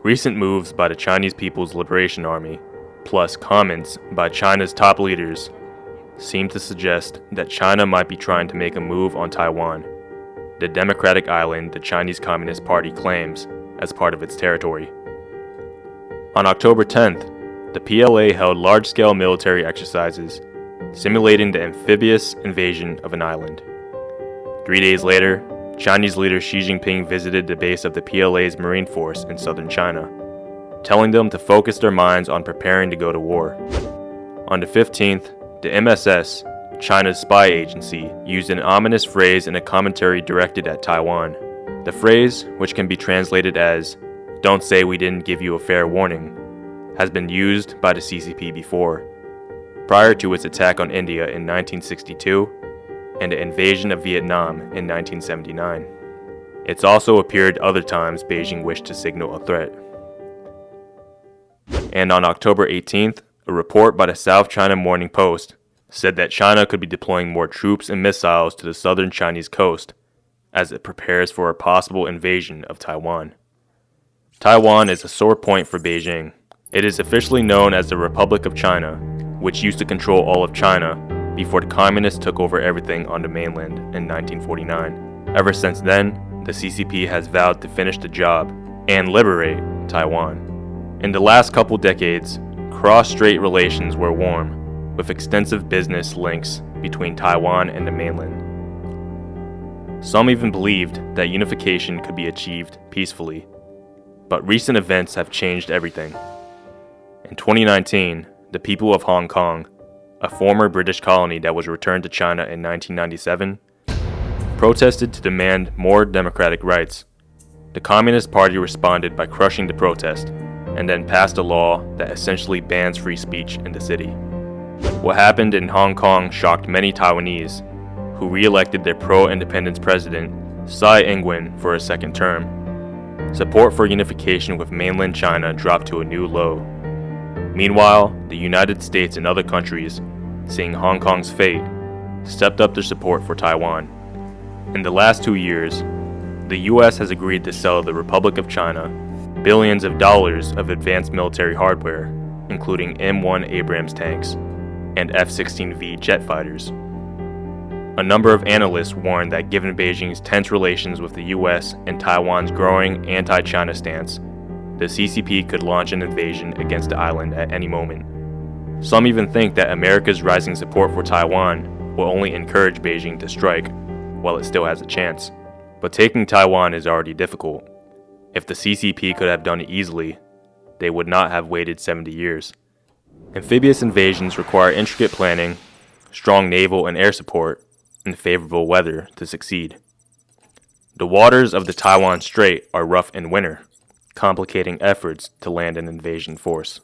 Recent moves by the Chinese People's Liberation Army, plus comments by China's top leaders, seem to suggest that China might be trying to make a move on Taiwan, the democratic island the Chinese Communist Party claims as part of its territory. On October 10th, the PLA held large-scale military exercises simulating the amphibious invasion of an island. 3 days later, Chinese leader Xi Jinping visited the base of the PLA's Marine Force in southern China, telling them to focus their minds on preparing to go to war. On the 15th, the MSS, China's spy agency, used an ominous phrase in a commentary directed at Taiwan. The phrase, which can be translated as, "Don't say we didn't give you a fair warning," has been used by the CCP before, prior to its attack on India in 1962 and the invasion of Vietnam in 1979. It's also appeared other times Beijing wished to signal a threat. And on October 18th, a report by the South China Morning Post said that China could be deploying more troops and missiles to the southern Chinese coast as it prepares for a possible invasion of Taiwan. Taiwan is a sore point for Beijing. It is officially known as the Republic of China, which used to control all of China before the communists took over everything on the mainland in 1949. Ever since then, the CCP has vowed to finish the job and liberate Taiwan. In the last couple decades, cross-strait relations were warm, with extensive business links between Taiwan and the mainland. Some even believed that unification could be achieved peacefully, but recent events have changed everything. In 2019, the people of Hong Kong, a former British colony that was returned to China in 1997, protested to demand more democratic rights. The Communist Party responded by crushing the protest, and then passed a law that essentially bans free speech in the city. What happened in Hong Kong shocked many Taiwanese, who re-elected their pro-independence president, Tsai Ing-wen, for a second term. Support for unification with mainland China dropped to a new low. Meanwhile, the United States and other countries, seeing Hong Kong's fate, stepped up their support for Taiwan. In the last 2 years, the US has agreed to sell the Republic of China billions of dollars of advanced military hardware, including M1 Abrams tanks and F-16V jet fighters. A number of analysts warn that given Beijing's tense relations with the US and Taiwan's growing anti-China stance, the CCP could launch an invasion against the island at any moment. Some even think that America's rising support for Taiwan will only encourage Beijing to strike, while it still has a chance. But taking Taiwan is already difficult. If the CCP could have done it easily, they would not have waited 70 years. Amphibious invasions require intricate planning, strong naval and air support, and favorable weather to succeed. The waters of the Taiwan Strait are rough in winter, complicating efforts to land an invasion force.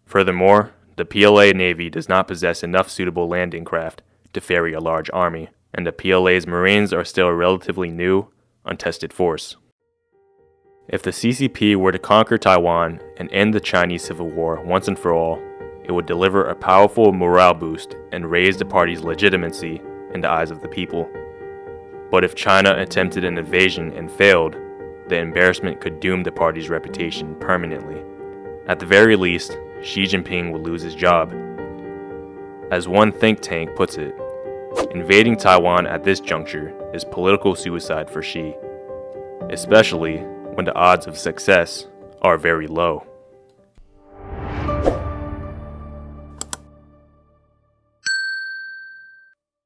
Furthermore, the PLA Navy does not possess enough suitable landing craft to ferry a large army, and the PLA's Marines are still a relatively new, untested force. If the CCP were to conquer Taiwan and end the Chinese Civil War once and for all, it would deliver a powerful morale boost and raise the party's legitimacy in the eyes of the people. But if China attempted an invasion and failed, the embarrassment could doom the party's reputation permanently. At the very least, Xi Jinping would lose his job. As one think tank puts it, invading Taiwan at this juncture is political suicide for Xi, especially when the odds of success are very low.